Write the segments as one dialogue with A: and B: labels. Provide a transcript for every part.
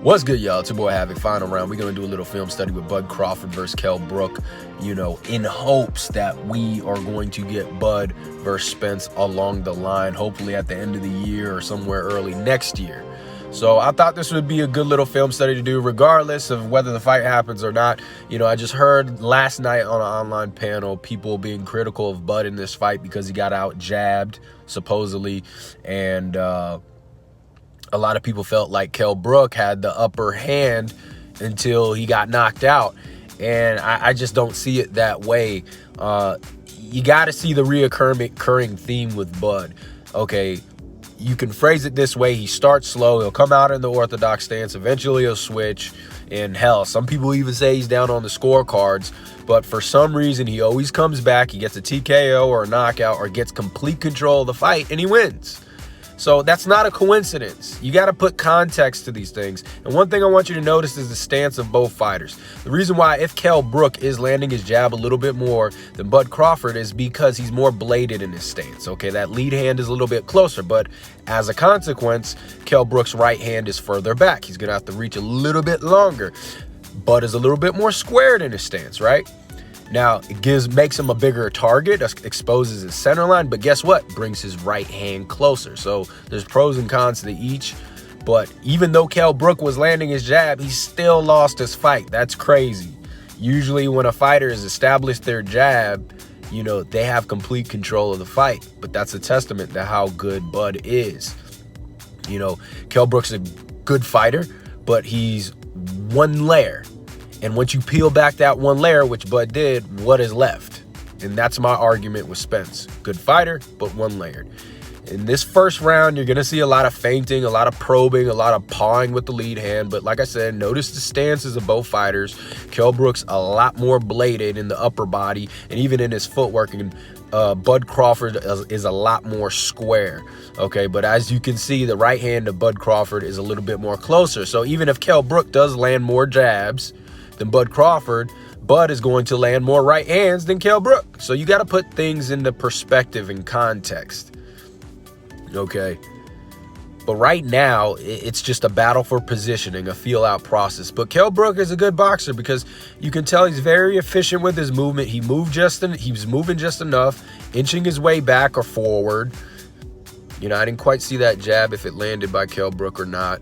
A: What's good, y'all? It's your boy Havoc. Final round. We're going to do a little film study with Bud Crawford versus Kell Brook, in hopes that we are going to get Bud versus Spence along the line, hopefully at the end of the year or somewhere early next year. So I thought this would be a good little film study to do, regardless of whether the fight happens or not. I just heard last night on an online panel people being critical of Bud in this fight because he got out jabbed, supposedly, and a lot of people felt like Kell Brook had the upper hand until he got knocked out. And I just don't see it that way. You got to see the reoccurring theme with Bud. Okay, you can phrase it this way. He starts slow. He'll come out in the orthodox stance. Eventually he'll switch. And hell, some people even say he's down on the scorecards. But for some reason, he always comes back. He gets a TKO or a knockout or gets complete control of the fight, and he wins. So that's not a coincidence. You got to put context to these things. And one thing I want you to notice is the stance of both fighters. The reason why if Kell Brook is landing his jab a little bit more than Bud Crawford is because he's more bladed in his stance. Okay, that lead hand is a little bit closer, but as a consequence, Kell Brook's right hand is further back. He's going to have to reach a little bit longer. Bud is a little bit more squared in his stance, right? Now, it makes him a bigger target, exposes his center line, but guess what? Brings his right hand closer. So there's pros and cons to each. But even though Kell Brook was landing his jab, he still lost his fight. That's crazy. Usually when a fighter has established their jab, they have complete control of the fight. But that's a testament to how good Bud is. Kell Brook's a good fighter, but he's one layer. And once you peel back that one layer, which Bud did, what is left? And that's my argument with Spence. Good fighter, but one layered. In this first round, you're going to see a lot of feinting, a lot of probing, a lot of pawing with the lead hand. But like I said, notice the stances of both fighters. Kell Brook's a lot more bladed in the upper body and even in his footwork. And Bud Crawford is a lot more square. Okay, but as you can see, the right hand of Bud Crawford is a little bit more closer. So even if Kell Brook does land more jabs than Bud Crawford, Bud is going to land more right hands than Kell Brook. So you got to put things into perspective and context. Okay. But right now, it's just a battle for positioning, a feel-out process. But Kell Brook is a good boxer because you can tell he's very efficient with his movement. He was moving just enough, inching his way back or forward. I didn't quite see that jab if it landed by Kell Brook or not.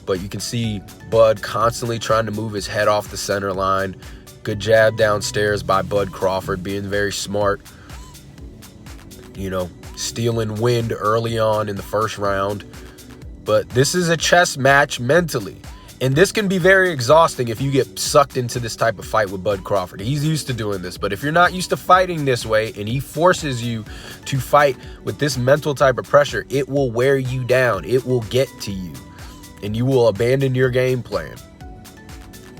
A: But you can see Bud constantly trying to move his head off the center line. Good jab downstairs by Bud Crawford, being very smart. Stealing wind early on in the first round. But this is a chess match mentally. And this can be very exhausting if you get sucked into this type of fight with Bud Crawford. He's used to doing this. But if you're not used to fighting this way and he forces you to fight with this mental type of pressure, it will wear you down. It will get to you. And you will abandon your game plan.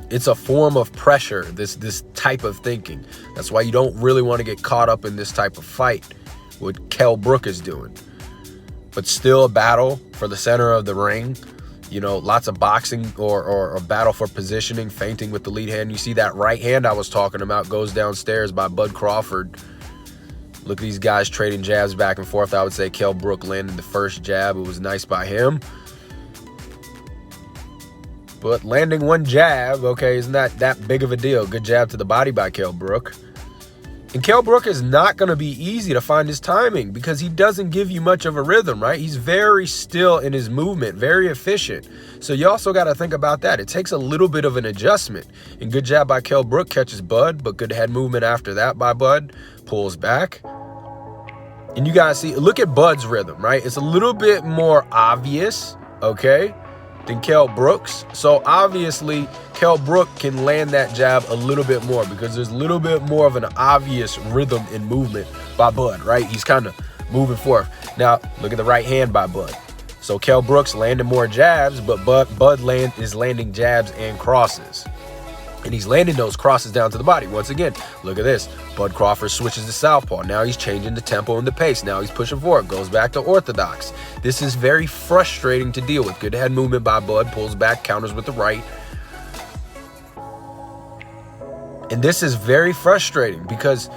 A: It's a form of pressure, this type of thinking. That's why you don't really want to get caught up in this type of fight, what Kell Brook is doing. But still a battle for the center of the ring. Lots of boxing or a battle for positioning, feinting with the lead hand. You see that right hand I was talking about goes downstairs by Bud Crawford. Look at these guys trading jabs back and forth. I would say Kell Brook landed the first jab. It was nice by him. But landing one jab, okay, isn't that big of a deal. Good jab to the body by Kell Brook. And Kell Brook is not going to be easy to find his timing because he doesn't give you much of a rhythm, right? He's very still in his movement, very efficient. So you also got to think about that. It takes a little bit of an adjustment. And good jab by Kell Brook, catches Bud, but good head movement after that by Bud, pulls back. And you guys see, look at Bud's rhythm, right? It's a little bit more obvious, okay, than Kell Brook's. So obviously Kell Brook can land that jab a little bit more because there's a little bit more of an obvious rhythm and movement by Bud, right? He's kind of moving forth. Now look at the right hand by Bud. So Kell Brook's landing more jabs, but Bud is landing jabs and crosses. And he's landing those crosses down to the body. Once again, look at this. Bud Crawford switches to southpaw. Now he's changing the tempo and the pace. Now he's pushing forward. Goes back to orthodox. This is very frustrating to deal with. Good head movement by Bud. Pulls back, counters with the right. And this is very frustrating because,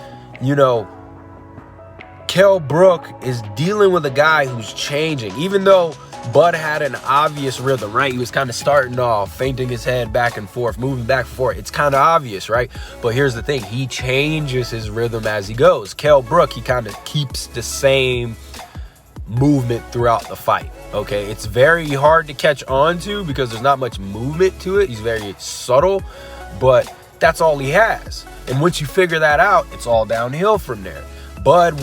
A: Kell Brook is dealing with a guy who's changing. Even though Bud had an obvious rhythm, right? He was kind of starting off, feinting his head back and forth, moving back and forth. It's kind of obvious, right? But here's the thing. He changes his rhythm as he goes. Kell Brook, he kind of keeps the same movement throughout the fight, okay? It's very hard to catch on to because there's not much movement to it. He's very subtle, but that's all he has. And once you figure that out, it's all downhill from there. Bud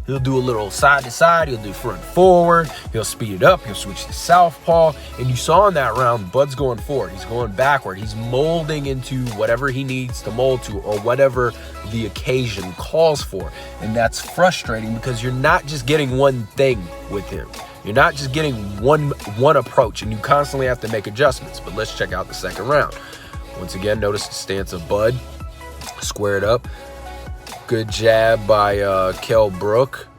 A: he'll do a little side to side, he'll do front forward, he'll speed it up, he'll switch to southpaw. And you saw in that round, Bud's going forward, he's going backward, he's molding into whatever he needs to mold to or whatever the occasion calls for. And that's frustrating because you're not just getting one thing with him. You're not just getting one approach, and you constantly have to make adjustments. But let's check out the second round. Once again, notice the stance of Bud, squared up. Good jab by Kell Brook.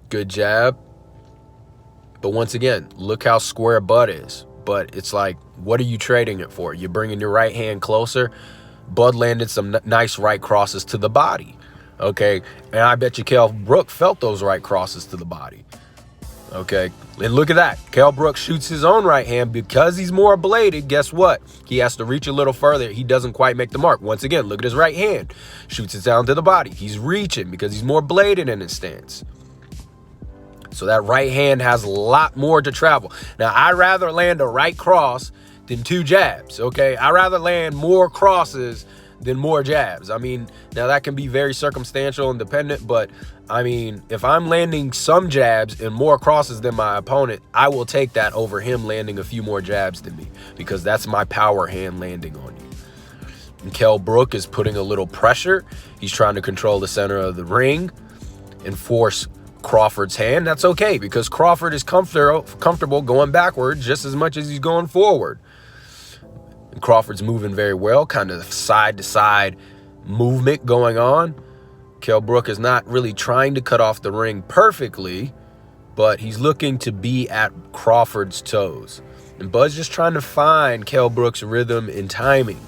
A: Good jab. But once again, look how square Bud is. But it's like, what are you trading it for? You're bringing your right hand closer. Bud landed some nice right crosses to the body. Okay, and I bet you Kell Brook felt those right crosses to the body. Okay, and look at that. Kell Brook shoots his own right hand because he's more bladed. Guess what? He has to reach a little further. He doesn't quite make the mark. Once again, look at his right hand. Shoots it down to the body. He's reaching because he's more bladed in his stance. So that right hand has a lot more to travel. Now, I'd rather land a right cross than two jabs, okay? I'd rather land more crosses than more jabs. I mean, now that can be very circumstantial and dependent, but I mean, if I'm landing some jabs and more crosses than my opponent, I will take that over him landing a few more jabs than me because that's my power hand landing on you. And Kell Brook is putting a little pressure. He's trying to control the center of the ring and force Crawford's hand. That's okay because Crawford is comfortable going backward just as much as he's going forward. And Crawford's moving very well, kind of side-to-side movement going on. Kell Brook is not really trying to cut off the ring perfectly, but he's looking to be at Crawford's toes. And Bud's just trying to find Kell Brook's rhythm and timing.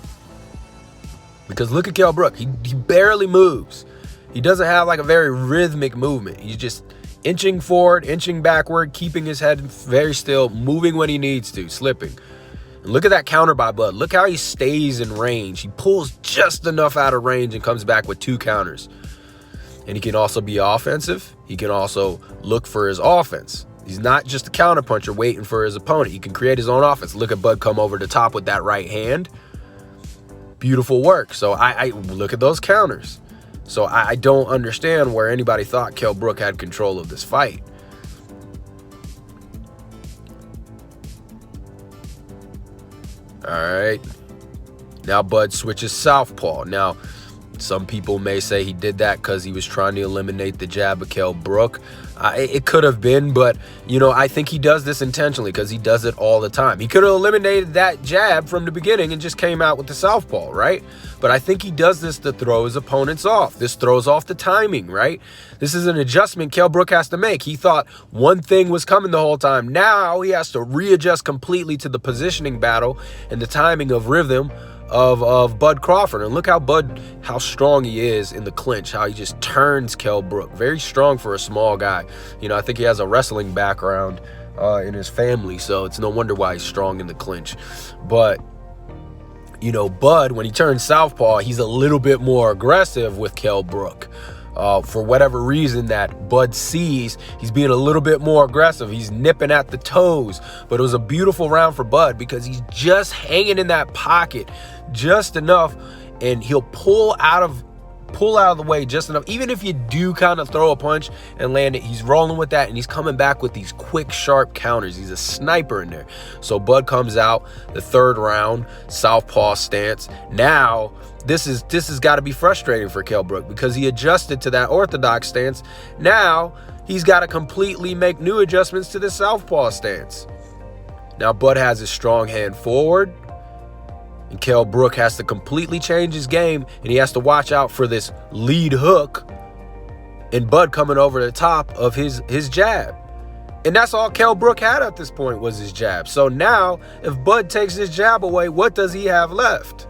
A: Because look at Kell Brook. He barely moves. He doesn't have like a very rhythmic movement. He's just inching forward, inching backward, keeping his head very still, moving when he needs to, slipping. And look at that counter by Bud. Look how he stays in range. He pulls just enough out of range and comes back with two counters. And he can also be offensive. He can also look for his offense. He's not just a counter puncher waiting for his opponent. He can create his own offense. Look at Bud come over the top with that right hand. Beautiful work. So I look at those counters. So I don't understand where anybody thought Kell Brook had control of this fight. All right. Now Bud switches southpaw. Now, some people may say he did that because he was trying to eliminate the jab of Kell Brook. It could have been, but, you know, I think he does this intentionally because he does it all the time. He could have eliminated that jab from the beginning and just came out with the southpaw, right? But I think he does this to throw his opponents off. This throws off the timing, right? This is an adjustment Kell Brook has to make. He thought one thing was coming the whole time. Now he has to readjust completely to the positioning battle and the timing of rhythm of Bud Crawford. And look how how strong he is in the clinch, how he just turns Kell Brook. Very strong for a small guy. You know, I think he has a wrestling background in his family, so it's no wonder why he's strong in the clinch. But, you know, Bud, when he turns southpaw, he's a little bit more aggressive with Kell Brook. For whatever reason that Bud sees, he's being a little bit more aggressive. He's nipping at the toes. But it was a beautiful round for Bud because he's just hanging in that pocket just enough, and he'll pull out of the way just enough. Even if you do kind of throw a punch and land it, he's rolling with that, and he's coming back with these quick, sharp counters. He's a sniper in there. So Bud comes out the third round, southpaw stance. Now, this has got to be frustrating for Kell Brook because he adjusted to that orthodox stance. Now, he's got to completely make new adjustments to the southpaw stance. Now, Bud has his strong hand forward, and Kell Brook has to completely change his game, and he has to watch out for this lead hook and Bud coming over the top of his jab. And that's all Kell Brook had at this point was his jab. So now, if Bud takes his jab away, what does he have left?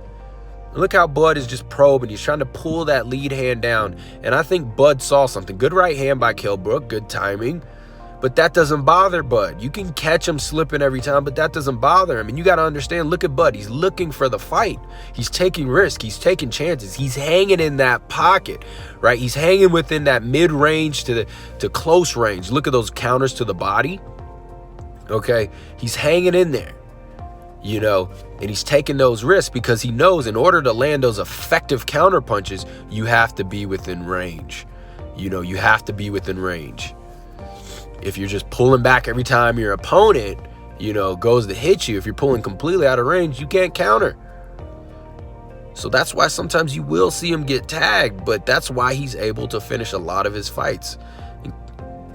A: And look how Bud is just probing. He's trying to pull that lead hand down. And I think Bud saw something. Good right hand by Kell Brook. Good timing. But that doesn't bother Bud. You can catch him slipping every time, but that doesn't bother him. And you got to understand, look at Bud. He's looking for the fight. He's taking risks. He's taking chances. He's hanging in that pocket, right? He's hanging within that mid-range to close range. Look at those counters to the body. Okay? He's hanging in there, you know, and he's taking those risks because he knows in order to land those effective counter punches, you have to be within range. You know, you have to be within range. If you're just pulling back every time your opponent, you know, goes to hit you, if you're pulling completely out of range, you can't counter. So that's why sometimes you will see him get tagged, but that's why he's able to finish a lot of his fights. And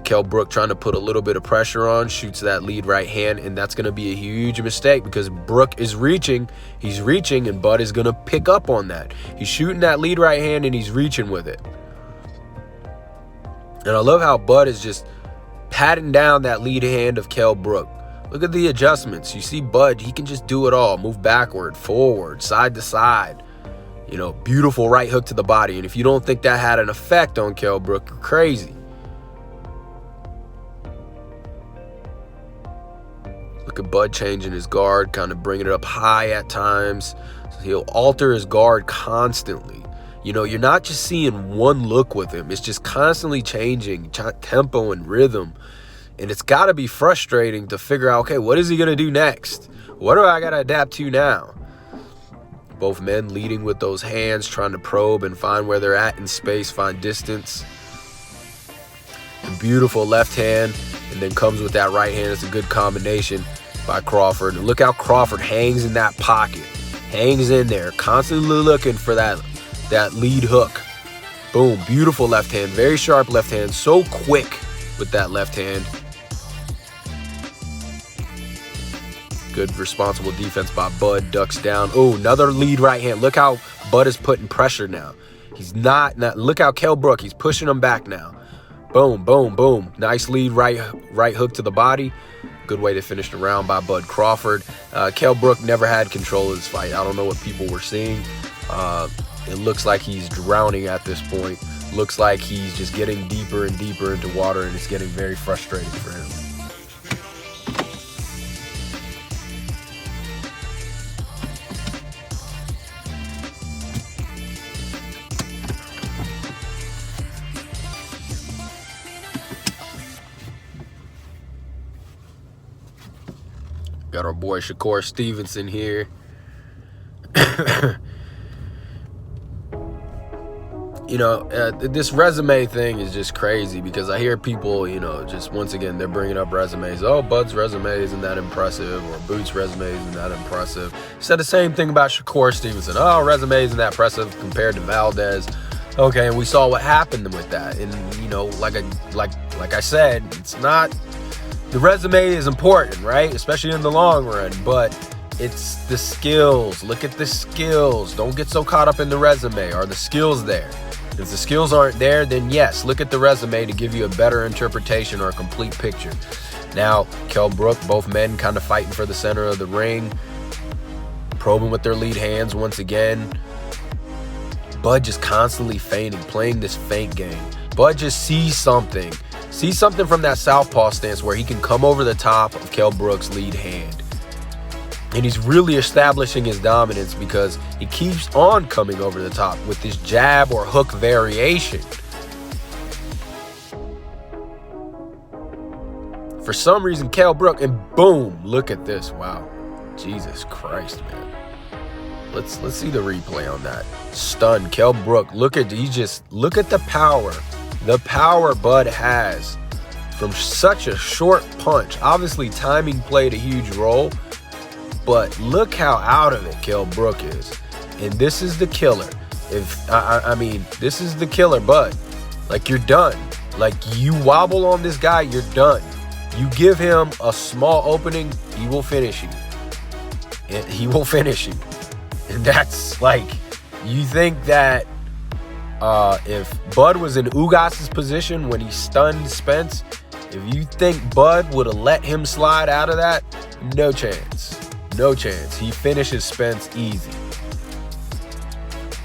A: Kell Brook trying to put a little bit of pressure on, shoots that lead right hand, and that's going to be a huge mistake because Brook is reaching. He's reaching, and Bud is going to pick up on that. He's shooting that lead right hand, and he's reaching with it. And I love how Bud is just patting down that lead hand of Kell Brook. Look at the adjustments. You see Bud, he can just do it all. Move backward, forward, side to side. You know, beautiful right hook to the body. And if you don't think that had an effect on Kell Brook, you're crazy. Look at Bud changing his guard, kind of bringing it up high at times. So he'll alter his guard constantly. You know, you're not just seeing one look with him. It's just constantly changing tempo and rhythm. And it's got to be frustrating to figure out, okay, what is he going to do next? What do I got to adapt to now? Both men leading with those hands, trying to probe and find where they're at in space, find distance. A beautiful left hand, and then comes with that right hand. It's a good combination by Crawford. And look how Crawford hangs in that pocket. Hangs in there, constantly looking for that lead hook. Boom, beautiful left hand, very sharp left hand, so quick with that left hand. Good responsible defense by Bud, ducks down. Oh, another lead right hand. Look how Bud is putting pressure now. He's not, look how Kell Brook, he's pushing him back now. Boom, boom, boom. Nice lead right hook to the body. Good way to finish the round by Bud Crawford. Kell Brook never had control of this fight. I don't know what people were seeing. It looks like he's drowning at this point. Looks like he's just getting deeper and deeper into water, and it's getting very frustrating for him. Got our boy Shakur Stevenson here. You know, this resume thing is just crazy because I hear people, you know, just once again, they're bringing up resumes. Oh, Bud's resume isn't that impressive, or Boot's resume isn't that impressive. Said the same thing about Shakur Stevenson. Oh, resume isn't that impressive compared to Valdez. Okay, and we saw what happened with that. And, you know, like I said, it's not, the resume is important, right? Especially in the long run, but it's the skills. Look at the skills. Don't get so caught up in the resume. Are the skills there? If the skills aren't there, then yes, look at the resume to give you a better interpretation or a complete picture. Now, Kell Brook, both men kind of fighting for the center of the ring, probing with their lead hands once again. Bud just constantly feinting, playing this feint game. Bud just sees something from that southpaw stance where he can come over the top of Kell Brook's lead hand. And he's really establishing his dominance because he keeps on coming over the top with this jab or hook variation. For some reason, Kell Brook, and boom, look at this. Wow. Jesus Christ, man. Let's see the replay on that. Stun, Kell Brook. Look at the power. The power Bud has from such a short punch. Obviously, timing played a huge role. But look how out of it Kell Brook is. And this is the killer. This is the killer, Bud. Like, you're done. Like, you wobble on this guy, you're done. You give him a small opening, he will finish you. And he will finish you. And that's like, you think that if Bud was in Ugas's position when he stunned Spence, if you think Bud would have let him slide out of that, no chance. No chance. He finishes Spence easy.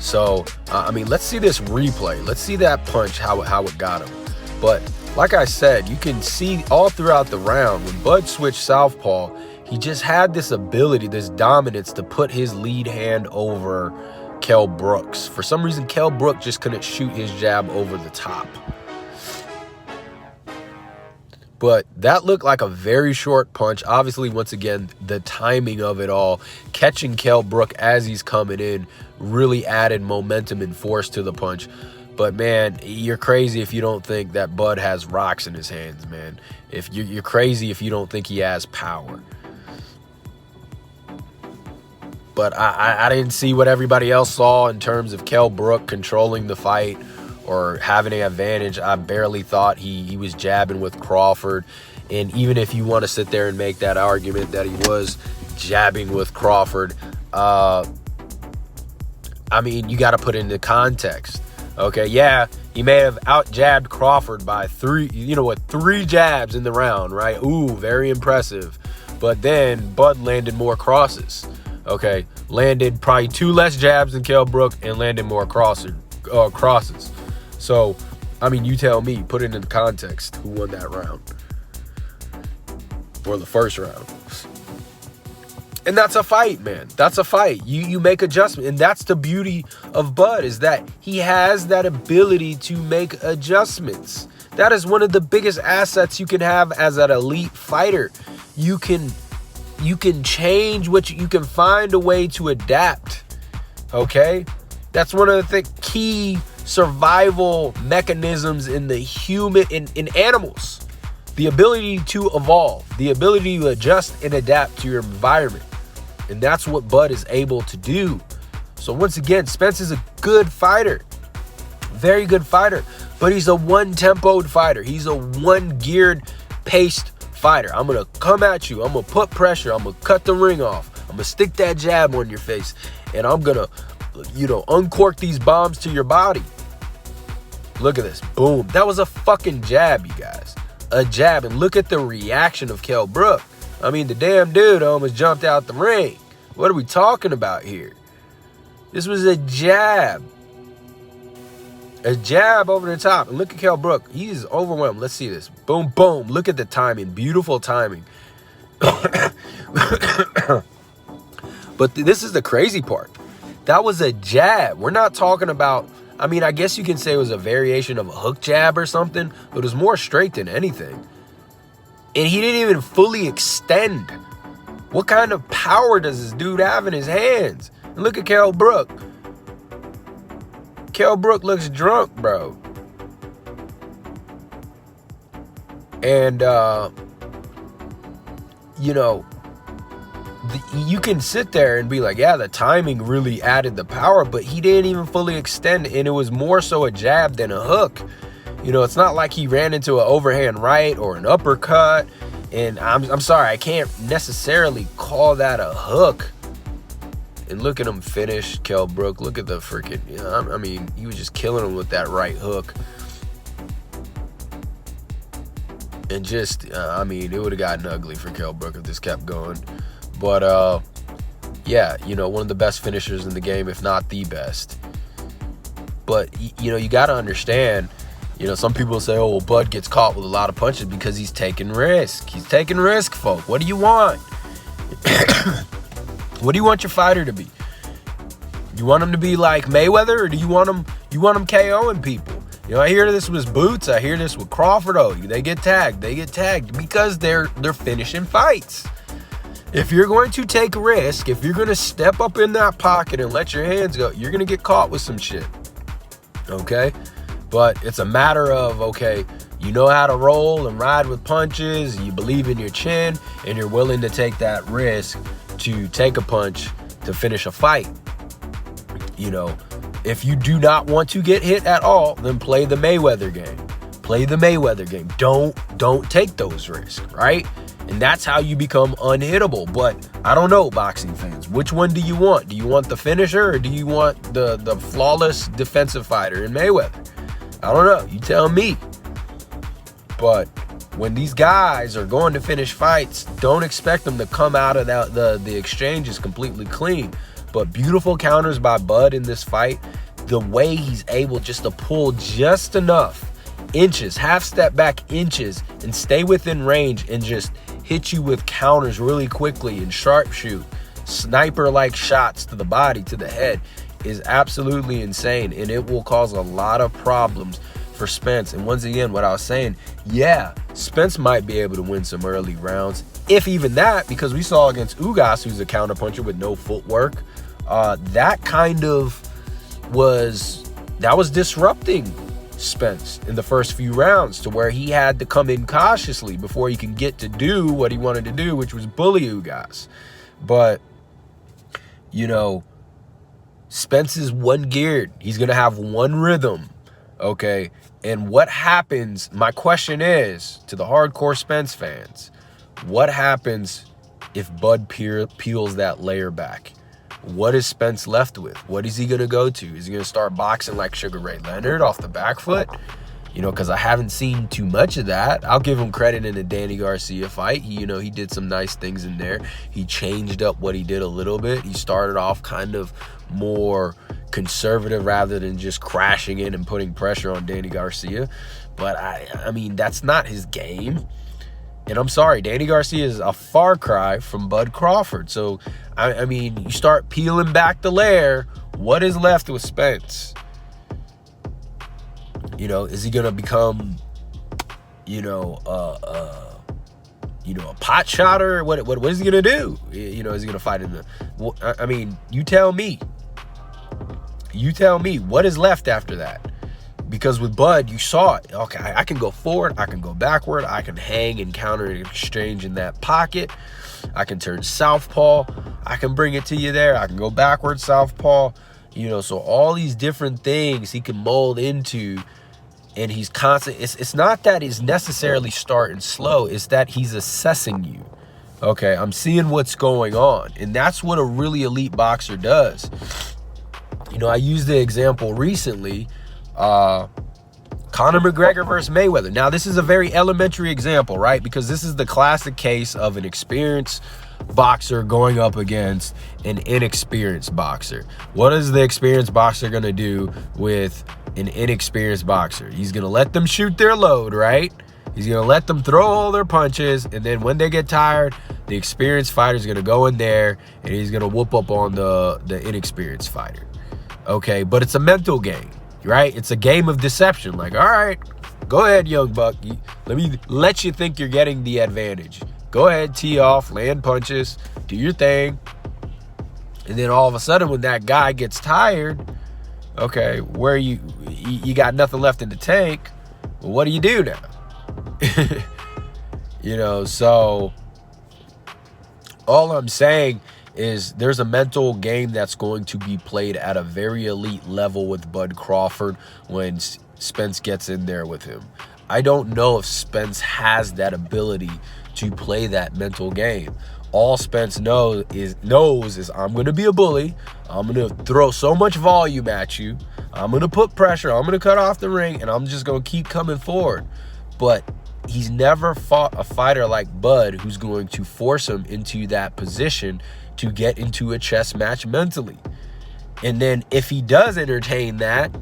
A: So, I mean, let's see this replay. Let's see that punch, how it got him. But like I said, you can see all throughout the round, when Bud switched southpaw, he just had this ability, this dominance to put his lead hand over Kell Brook's. For some reason, Kell Brook just couldn't shoot his jab over the top. But that looked like a very short punch. Obviously, once again, the timing of it all, catching Kell Brook as he's coming in, really added momentum and force to the punch. But, man, you're crazy if you don't think that Bud has rocks in his hands, man. If you're crazy if you don't think he has power. But I didn't see what everybody else saw in terms of Kell Brook controlling the fight or having an advantage. I barely thought he was jabbing with Crawford. And even if you want to sit there and make that argument that he was jabbing with Crawford, I mean, you got to put it into context. Okay, yeah, he may have out-jabbed Crawford by three jabs in the round, right? Ooh, very impressive. But then Bud landed more crosses. Okay, landed probably 2 less jabs than Kell Brook and landed more crosses. So, I mean, you tell me, put it into context, who won that round? Or the first round. And that's a fight, man. That's a fight. You make adjustments. And that's the beauty of Bud, is that he has that ability to make adjustments. That is one of the biggest assets you can have as an elite fighter. You can change you can find a way to adapt. Okay? That's one of the key survival mechanisms in the in animals. The ability to evolve, the ability to adjust and adapt to your environment. And that's what Bud is able to do. So once again, Spence is a good fighter. Very good fighter. But he's a one-tempoed fighter. He's a one-geared, paced fighter. I'm going to come at you. I'm going to put pressure. I'm going to cut the ring off. I'm going to stick that jab on your face. And I'm going to, uncork these bombs to your body. Look at this. Boom. That was a fucking jab, you guys. A jab. And look at the reaction of Kell Brook. I mean, the damn dude almost jumped out the ring. What are we talking about here? This was a jab. A jab over the top. And look at Kell Brook. He's overwhelmed. Let's see this. Boom, boom. Look at the timing. Beautiful timing. But this is the crazy part. That was a jab. We're not talking about, I mean, I guess you can say it was a variation of a hook jab or something, but it was more straight than anything. And he didn't even fully extend. What kind of power does this dude have in his hands? And look at Kell Brook. Kell Brook looks drunk, bro. And, you can sit there and be like, yeah, the timing really added the power, but he didn't even fully extend, and it was more so a jab than a hook. It's not like he ran into an overhand right or an uppercut. And I'm sorry, I can't necessarily call that a hook. And look at him finish, Kell Brook. Look at the freaking, I mean, he was just killing him with that right hook. And just, it would have gotten ugly for Kell Brook if this kept going. But, yeah, one of the best finishers in the game, if not the best. But, you got to understand, some people say, oh, well, Bud gets caught with a lot of punches because he's taking risk. He's taking risk, folk. What do you want? What do you want your fighter to be? You want him to be like Mayweather, or do you want him KOing people? I hear this with Boots. I hear this with Crawford. Oh, they get tagged. They get tagged because they're finishing fights. If you're going to take risk, if you're going to step up in that pocket and let your hands go, you're going to get caught with some shit. Okay? But it's a matter of, okay, you know how to roll and ride with punches, you believe in your chin, and you're willing to take that risk to take a punch to finish a fight. If you do not want to get hit at all, then play the Mayweather game. Play the Mayweather game. Don't take those risks, right? And that's how you become unhittable. But I don't know, boxing fans. Which one do you want? Do you want the finisher, or do you want the flawless defensive fighter in Mayweather? I don't know. You tell me. But when these guys are going to finish fights, don't expect them to come out of the exchanges completely clean. but beautiful counters by Bud in this fight. The way he's able just to pull just enough inches, half step back inches, and stay within range and just hit you with counters really quickly and sharpshoot, sniper-like shots to the body, to the head, is absolutely insane, and it will cause a lot of problems for Spence. And once again, what I was saying, yeah, Spence might be able to win some early rounds, if even that, because we saw against Ugas, who's a counterpuncher with no footwork, that was disrupting Spence in the first few rounds, to where he had to come in cautiously before he can get to do what he wanted to do, which was bully Ugas. But, you know, Spence is one geared. He's going to have one rhythm, okay? And what happens, my question is, to the hardcore Spence fans, what happens if Bud peels that layer back? What is Spence left with? What is he going to go to? Is he going to start boxing like Sugar Ray Leonard off the back foot? You know, because I haven't seen too much of that. I'll give him credit in the Danny Garcia fight. He did some nice things in there. He changed up what he did a little bit. He started off kind of more conservative rather than just crashing in and putting pressure on Danny Garcia. But, I mean, that's not his game. And I'm sorry, Danny Garcia is a far cry from Bud Crawford. So, I mean, you start peeling back the layer, what is left with Spence? You know, is he going to become, a pot shotter? What is he going to do? You know, is he going to fight in the... I mean, you tell me. You tell me, what is left after that? Because with Bud, you saw it. Okay, I can go forward, I can go backward, I can hang and counter and exchange in that pocket. I can turn southpaw, I can bring it to you there. I can go backward, southpaw. You know, so all these different things he can mold into, and he's constant. It's not that he's necessarily starting slow, it's that he's assessing you. Okay, I'm seeing what's going on, and that's what a really elite boxer does. You know, I used the example recently, Conor McGregor versus Mayweather. Now, this is a very elementary example, right? Because this is the classic case of an experienced boxer going up against an inexperienced boxer. What is the experienced boxer going to do with an inexperienced boxer? He's going to let them shoot their load, right? He's going to let them throw all their punches, and then when they get tired, the experienced fighter is going to go in there, and he's going to whoop up on the inexperienced fighter. Okay, but it's a mental game. Right? It's a game of deception. Like, all right, go ahead, young buck. Let me let you think you're getting the advantage. Go ahead, tee off, land punches, do your thing. And then all of a sudden, when that guy gets tired, okay, where you got nothing left in the tank, well, what do you do now? You know, so all I'm saying is there's a mental game that's going to be played at a very elite level with Bud Crawford when Spence gets in there with him. I don't know if Spence has that ability to play that mental game. All Spence knows is I'm going to be a bully. I'm going to throw so much volume at you. I'm going to put pressure. I'm going to cut off the ring, and I'm just going to keep coming forward. But he's never fought a fighter like Bud who's going to force him into that position to get into a chess match mentally. And then if he does entertain that,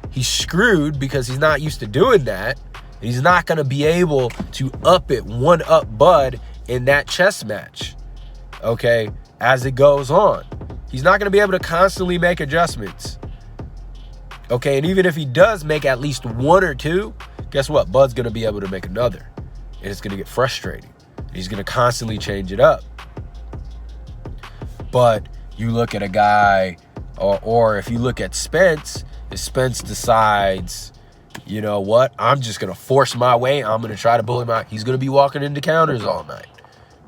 A: he's screwed because he's not used to doing that. He's not going to be able to one-up Bud in that chess match, okay, as it goes on. He's not going to be able to constantly make adjustments, okay? And even if he does make at least one or two, guess what? Bud's going to be able to make another, and it's going to get frustrating. He's going to constantly change it up. But you look at a guy, or if you look at Spence, if Spence decides, you know what, I'm just going to force my way, I'm going to try to bully him out, he's going to be walking into counters all night.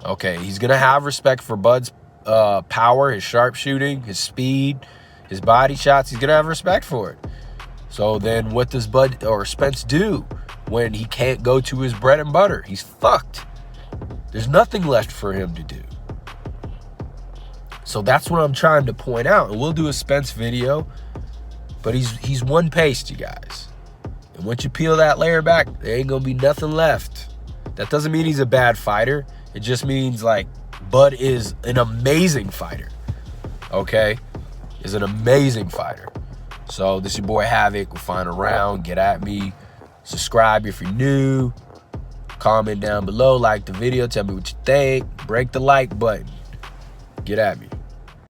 A: Okay, he's going to have respect for Bud's power, his sharpshooting, his speed, his body shots. He's going to have respect for it. So then what does Bud or Spence do when he can't go to his bread and butter? He's fucked. There's nothing left for him to do. So that's what I'm trying to point out. And we'll do a Spence video, but he's one-paced, you guys. And once you peel that layer back, there ain't going to be nothing left. That doesn't mean he's a bad fighter. It just means, like, Bud is an amazing fighter. okay, is an amazing fighter. So this is your boy Havoc. We'll find around. Get at me. Subscribe if you're new. Comment down below. Like the video. Tell me what you think. Break the like button. Get at me.